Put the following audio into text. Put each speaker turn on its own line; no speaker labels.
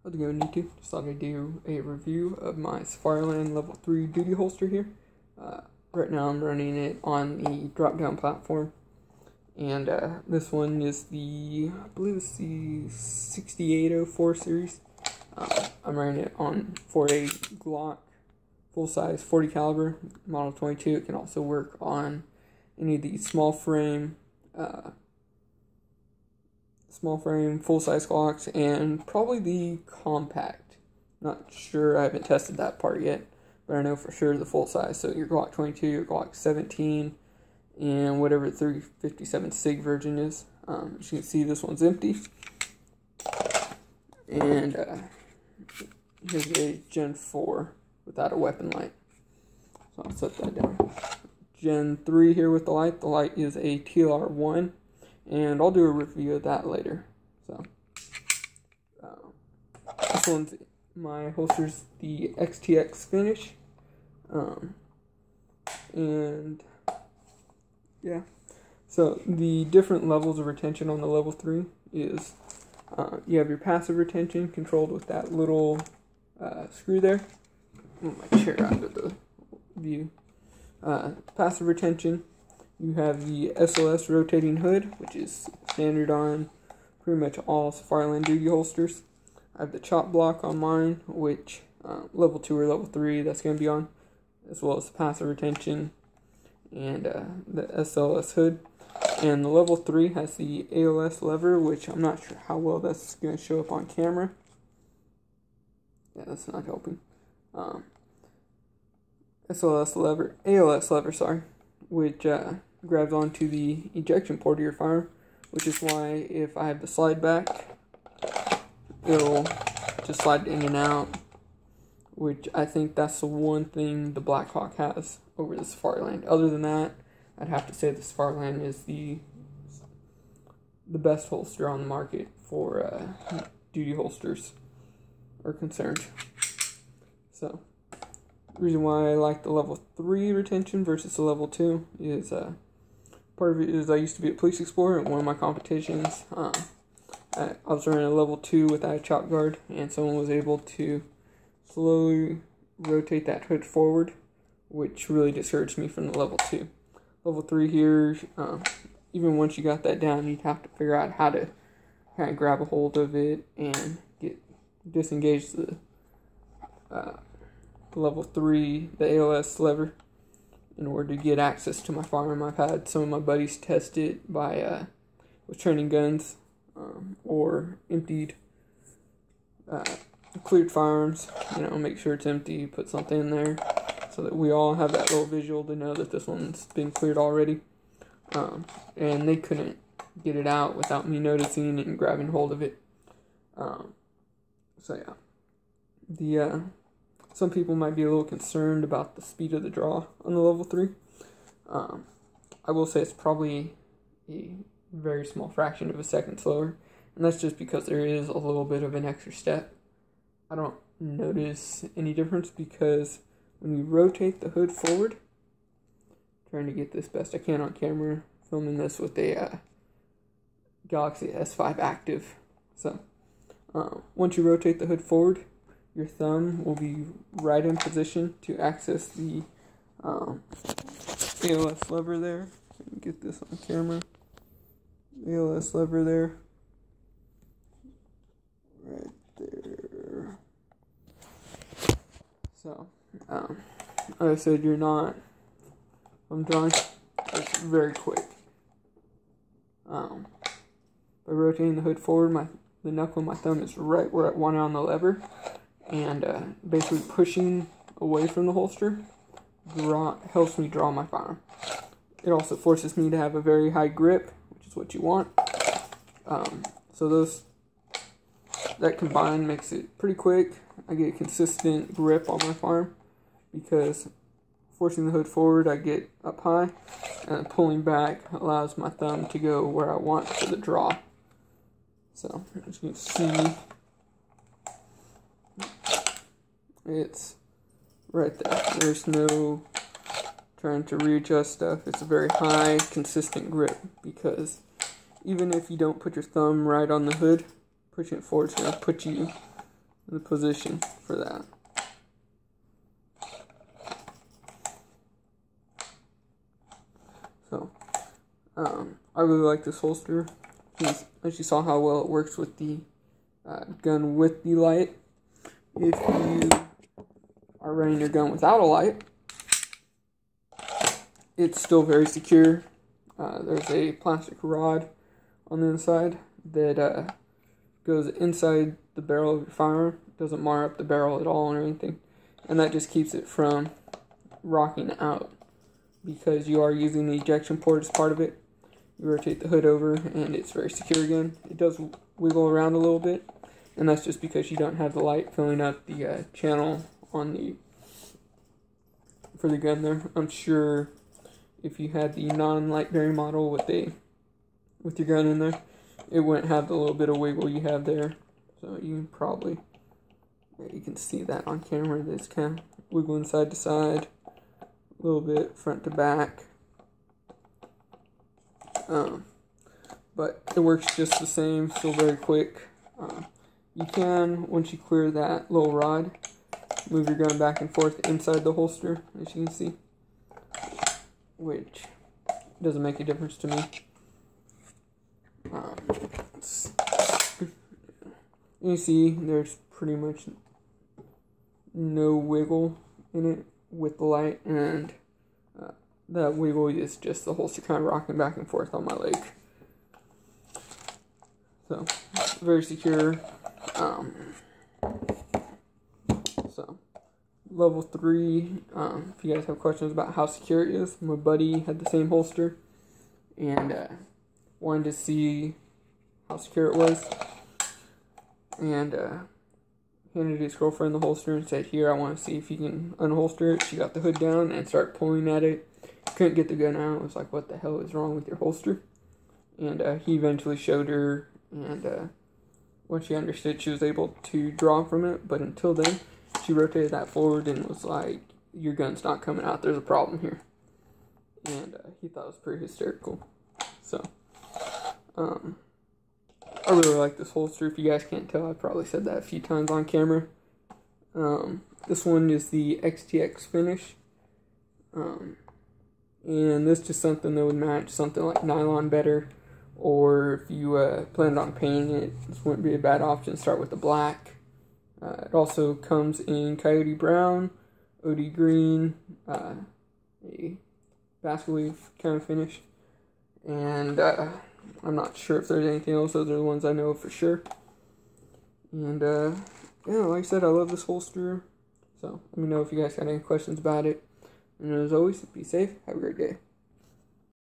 How's it going, YouTube? Just thought I'd do a review of my Safariland level 3 duty holster here. Right now I'm running it on the drop-down platform. And this one is I believe it's the 6804 series. I'm running it for a Glock full-size 40 caliber model 22. It can also work on any of the small frame full-size Glocks, and probably the compact. Not sure, I haven't tested that part yet, but I know for sure the full-size. So your Glock 22, your Glock 17, and whatever 357 SIG version is. As you can see, this one's empty. And here's a Gen 4 without a weapon light. So I'll set that down. Gen 3 here with the light. The light is a TLR1. And I'll do a review of that later. So, this one's, my holster's the XTX finish. And, yeah. So, the different levels of retention on the level 3 is, you have your passive retention controlled with that little screw there. Move my chair out of the view. Passive retention. You have the SLS rotating hood, which is standard on pretty much all Safariland duty holsters. I have the chop block on mine, which level 2 or level 3 that's going to be on, as well as the passive retention and the SLS hood. And the level 3 has the ALS lever, which I'm not sure how well that's going to show up on camera. Yeah, that's not helping. ALS lever, sorry, which grabs onto the ejection port of your firearm, which is why if I have the slide back, it'll just slide in and out, which I think that's the one thing the Blackhawk has over the Safariland. Other than that, I'd have to say the Safariland is the best holster on the market for duty holsters are concerned. So, the reason why I like the level 3 retention versus the level 2 is part of it is I used to be a police explorer at one of my competitions. I was running a level 2 without a chop guard, and someone was able to slowly rotate that hood forward, which really discouraged me from the level 2. Level 3 here, even once you got that down, you'd have to figure out how to kind of grab a hold of it and disengage the level 3, the ALS lever, in order to get access to my firearm. I've had some of my buddies test it by with training guns or emptied cleared firearms. You know, make sure it's empty, put something in there so that we all have that little visual to know that this one's been cleared already. And they couldn't get it out without me noticing and grabbing hold of it. So yeah, some people might be a little concerned about the speed of the draw on the level 3. I will say it's probably a very small fraction of a second slower, and that's just because there is a little bit of an extra step. I don't notice any difference because when you rotate the hood forward, trying to get this best I can on camera, filming this with a Galaxy S5 Active. So, once you rotate the hood forward, your thumb will be right in position to access the ALS lever there. Let me get this on camera. ALS lever there. Right there. So, like I said, I'm drawing, it's very quick. By rotating the hood forward, the knuckle of my thumb is right where I want it on the lever. And basically pushing away from the holster helps me draw my firearm. It also forces me to have a very high grip, which is what you want. So that combined makes it pretty quick. I get a consistent grip on my firearm because forcing the hood forward, I get up high, and pulling back allows my thumb to go where I want for the draw. So as you can see, it's right there. There's no trying to readjust stuff. It's a very high, consistent grip, because even if you don't put your thumb right on the hood, pushing it forward is going to put you the position for that. So, I really like this holster. As you saw how well it works with the gun with the light. If you are running your gun without a light, it's still very secure. There's a plastic rod on the inside that goes inside the barrel of your firearm. It doesn't mar up the barrel at all or anything. And that just keeps it from rocking out, because you are using the ejection port as part of it. You rotate the hood over and it's very secure again. It does wiggle around a little bit, and that's just because you don't have the light filling up the channel on for the gun there. I'm sure if you had the non-light bearing model with your gun in there, it wouldn't have the little bit of wiggle you have there. So you can see that on camera. This kind of wiggling side to side, a little bit front to back. But it works just the same, still very quick. You can, once you clear that little rod, move your gun back and forth inside the holster, as you can see, which doesn't make a difference to me. You see there's pretty much no wiggle in it with the light, and that wiggle is just the holster kind of rocking back and forth on my leg. So, very secure. So, level 3, if you guys have questions about how secure it is, my buddy had the same holster, and wanted to see how secure it was, and handed his girlfriend the holster and said, "Here, I want to see if you can unholster it." She got the hood down and started pulling at it. Couldn't get the gun out. It was like, what the hell is wrong with your holster? And he eventually showed her, and once she understood, she was able to draw from it. But until then, she rotated that forward and was like, "Your gun's not coming out. There's a problem here." And he thought it was pretty hysterical. So, I really like this holster. If you guys can't tell, I probably said that a few times on camera. This one is the XTX finish. And this is just something that would match something like nylon better. Or if you planned on painting it, this wouldn't be a bad option. Start with the black. It also comes in coyote brown, OD green, a basket weave kind of finish. And I'm not sure if there's anything else. Those are the ones I know for sure. And yeah, like I said, I love this holster. So let me know if you guys got any questions about it. And as always, be safe. Have a great day.